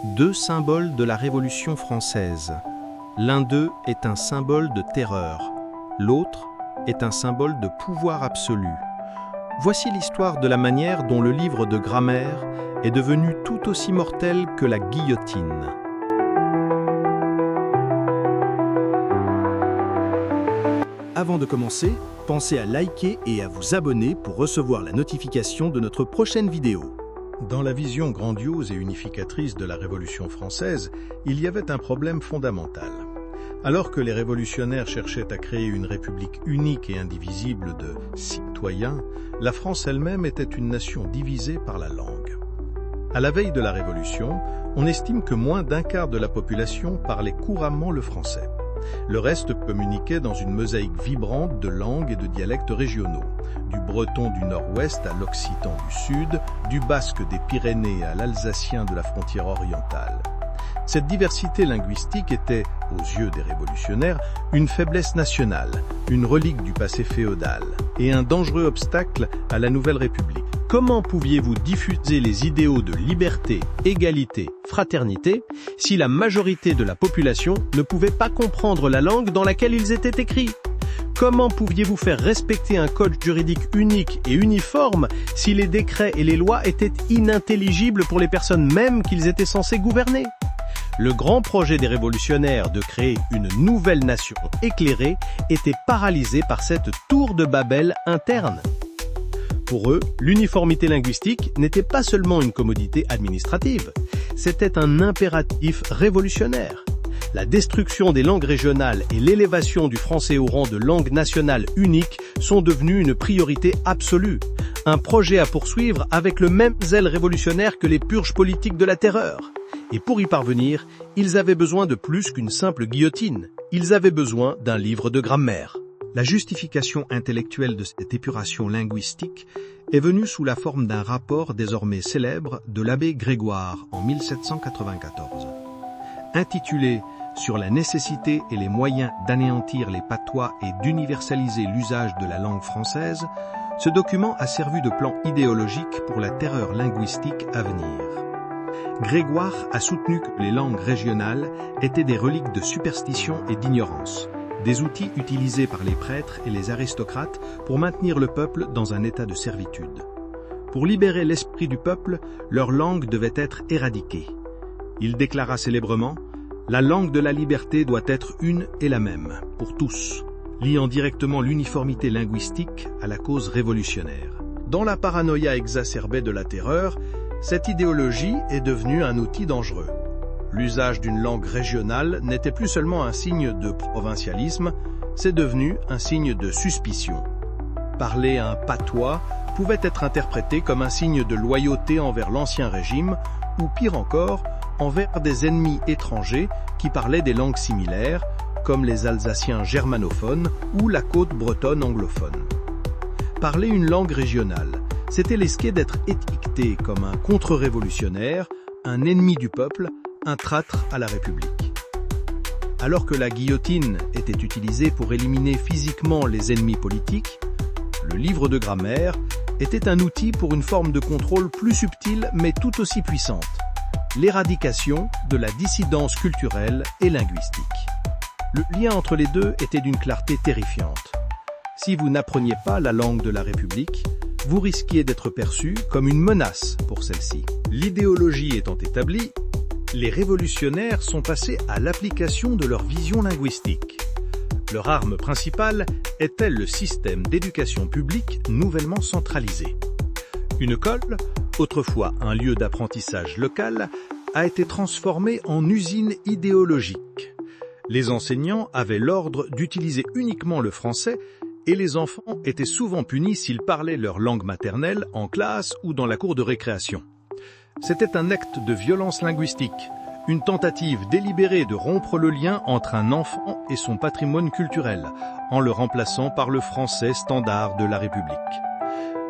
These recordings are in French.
deux symboles de la Révolution française. L'un d'eux est un symbole de terreur, l'autre est un symbole de pouvoir absolu. Voici l'histoire de la manière dont le livre de grammaire est devenu tout aussi mortel que la guillotine. Avant de commencer, pensez à liker et à vous abonner pour recevoir la notification de notre prochaine vidéo. Dans la vision grandiose et unificatrice de la Révolution française, il y avait un problème fondamental. Alors que les révolutionnaires cherchaient à créer une république unique et indivisible de citoyens, la France elle-même était une nation divisée par la langue. À la veille de la Révolution, on estime que moins d'un quart de la population parlait couramment le français. Le reste communiquait dans une mosaïque vibrante de langues et de dialectes régionaux, du breton du nord-ouest à l'occitan du sud, du basque des Pyrénées à l'alsacien de la frontière orientale. Cette diversité linguistique était, aux yeux des révolutionnaires, une faiblesse nationale, une relique du passé féodal et un dangereux obstacle à la nouvelle République. Comment pouviez-vous diffuser les idéaux de liberté, égalité, fraternité si la majorité de la population ne pouvait pas comprendre la langue dans laquelle ils étaient écrits ? Comment pouviez-vous faire respecter un code juridique unique et uniforme si les décrets et les lois étaient inintelligibles pour les personnes mêmes qu'ils étaient censés gouverner ? Le grand projet des révolutionnaires de créer une nouvelle nation éclairée était paralysé par cette tour de Babel interne. Pour eux, l'uniformité linguistique n'était pas seulement une commodité administrative, c'était un impératif révolutionnaire. La destruction des langues régionales et l'élévation du français au rang de langue nationale unique sont devenus une priorité absolue. Un projet à poursuivre avec le même zèle révolutionnaire que les purges politiques de la terreur. Et pour y parvenir, ils avaient besoin de plus qu'une simple guillotine. Ils avaient besoin d'un livre de grammaire. La justification intellectuelle de cette épuration linguistique est venue sous la forme d'un rapport désormais célèbre de l'abbé Grégoire en 1794. Intitulé « Sur la nécessité et les moyens d'anéantir les patois et d'universaliser l'usage de la langue française », ce document a servi de plan idéologique pour la terreur linguistique à venir. Grégoire a soutenu que les langues régionales étaient des reliques de superstition et d'ignorance, des outils utilisés par les prêtres et les aristocrates pour maintenir le peuple dans un état de servitude. Pour libérer l'esprit du peuple, leur langue devait être éradiquée. Il déclara célèbrement « La langue de la liberté doit être une et la même, pour tous », liant directement l'uniformité linguistique à la cause révolutionnaire. Dans la paranoïa exacerbée de la terreur, cette idéologie est devenue un outil dangereux. L'usage d'une langue régionale n'était plus seulement un signe de provincialisme, c'est devenu un signe de suspicion. Parler un patois pouvait être interprété comme un signe de loyauté envers l'ancien régime, ou pire encore, envers des ennemis étrangers qui parlaient des langues similaires, comme les Alsaciens germanophones ou la côte bretonne anglophone. Parler une langue régionale, c'était risquer d'être étiqueté comme un contre-révolutionnaire, un ennemi du peuple, un traître à la République. Alors que la guillotine était utilisée pour éliminer physiquement les ennemis politiques, le livre de grammaire était un outil pour une forme de contrôle plus subtile mais tout aussi puissante, l'éradication de la dissidence culturelle et linguistique. Le lien entre les deux était d'une clarté terrifiante. Si vous n'appreniez pas la langue de la République, vous risquiez d'être perçu comme une menace pour celle-ci. L'idéologie étant établie, les révolutionnaires sont passés à l'application de leur vision linguistique. Leur arme principale était le système d'éducation publique nouvellement centralisé. Une école, autrefois un lieu d'apprentissage local, a été transformée en usine idéologique. Les enseignants avaient l'ordre d'utiliser uniquement le français et les enfants étaient souvent punis s'ils parlaient leur langue maternelle en classe ou dans la cour de récréation. C'était un acte de violence linguistique, une tentative délibérée de rompre le lien entre un enfant et son patrimoine culturel, en le remplaçant par le français standard de la République.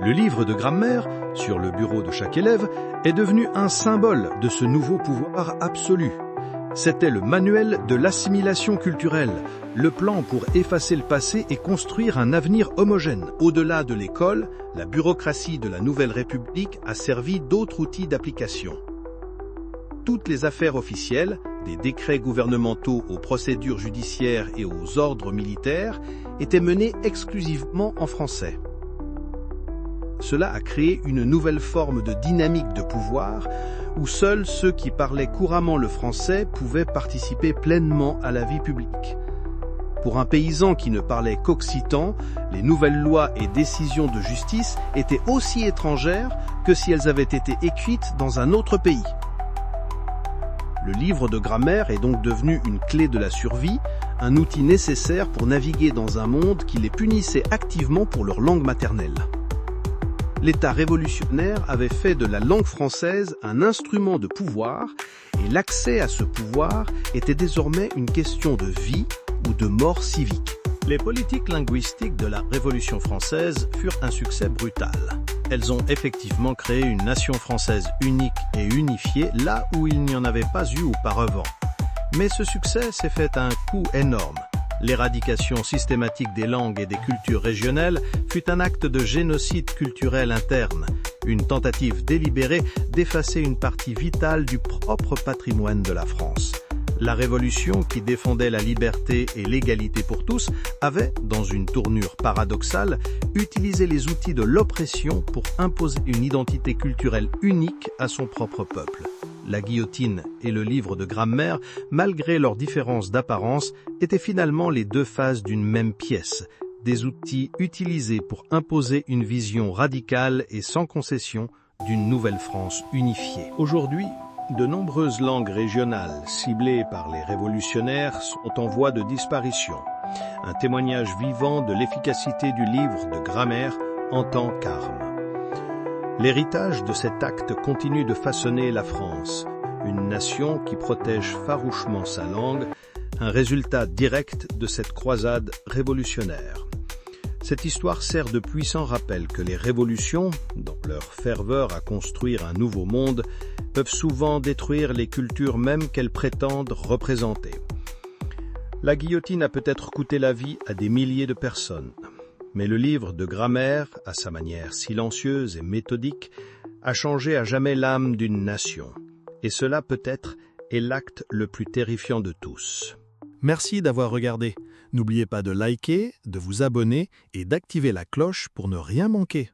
Le livre de grammaire, sur le bureau de chaque élève, est devenu un symbole de ce nouveau pouvoir absolu. C'était le manuel de l'assimilation culturelle, le plan pour effacer le passé et construire un avenir homogène. Au-delà de l'école, la bureaucratie de la Nouvelle République a servi d'autres outils d'application. Toutes les affaires officielles, des décrets gouvernementaux aux procédures judiciaires et aux ordres militaires, étaient menées exclusivement en français. Cela a créé une nouvelle forme de dynamique de pouvoir où seuls ceux qui parlaient couramment le français pouvaient participer pleinement à la vie publique. Pour un paysan qui ne parlait qu'occitan, les nouvelles lois et décisions de justice étaient aussi étrangères que si elles avaient été écrites dans un autre pays. Le livre de grammaire est donc devenu une clé de la survie, un outil nécessaire pour naviguer dans un monde qui les punissait activement pour leur langue maternelle. L'État révolutionnaire avait fait de la langue française un instrument de pouvoir et l'accès à ce pouvoir était désormais une question de vie ou de mort civique. Les politiques linguistiques de la Révolution française furent un succès brutal. Elles ont effectivement créé une nation française unique et unifiée là où il n'y en avait pas eu auparavant. Mais ce succès s'est fait à un coût énorme. L'éradication systématique des langues et des cultures régionales fut un acte de génocide culturel interne, une tentative délibérée d'effacer une partie vitale du propre patrimoine de la France. La Révolution, qui défendait la liberté et l'égalité pour tous, avait, dans une tournure paradoxale, utilisé les outils de l'oppression pour imposer une identité culturelle unique à son propre peuple. La guillotine et le livre de grammaire, malgré leurs différences d'apparence, étaient finalement les deux faces d'une même pièce, des outils utilisés pour imposer une vision radicale et sans concession d'une nouvelle France unifiée. Aujourd'hui, de nombreuses langues régionales ciblées par les révolutionnaires sont en voie de disparition, un témoignage vivant de l'efficacité du livre de grammaire en tant qu'arme. L'héritage de cet acte continue de façonner la France, une nation qui protège farouchement sa langue, un résultat direct de cette croisade révolutionnaire. Cette histoire sert de puissant rappel que les révolutions, dans leur ferveur à construire un nouveau monde, peuvent souvent détruire les cultures même qu'elles prétendent représenter. La guillotine a peut-être coûté la vie à des milliers de personnes, mais le livre de grammaire, à sa manière silencieuse et méthodique, a changé à jamais l'âme d'une nation. Et cela peut-être est l'acte le plus terrifiant de tous. Merci d'avoir regardé. N'oubliez pas de liker, de vous abonner et d'activer la cloche pour ne rien manquer.